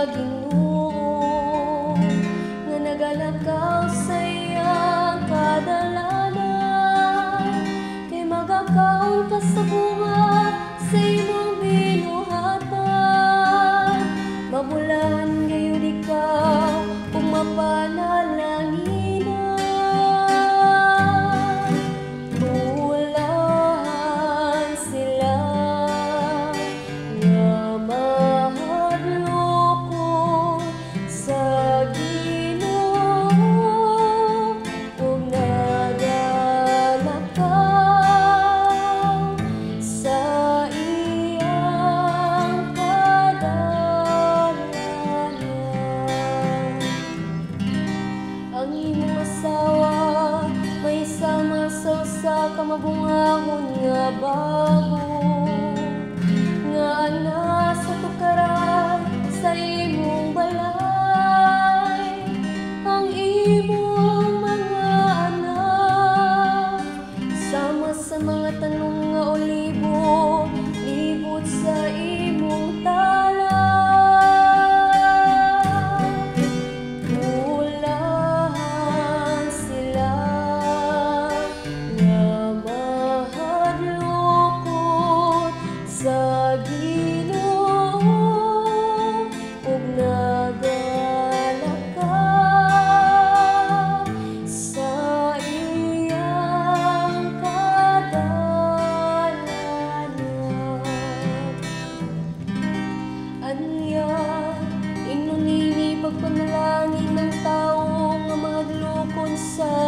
Ginoo nga nagalakaw sa iyang kadalanan, kay magakaon ka sa bunga sa imong binuhatan. Mabulan gayon ikaw kung mapanalangin. Ang imong asawa may sama sa kamabungahon nga bago, nga ana sa tukaran sa imong balay. Ang imong mga anak sama sa mga tanong nga olibo, libot sa imong tala. Sa Ginoo ug nagalakaw sa iyang kadalanan. Anya ingon nini pagpanalangin ng tawo nga madlukon sa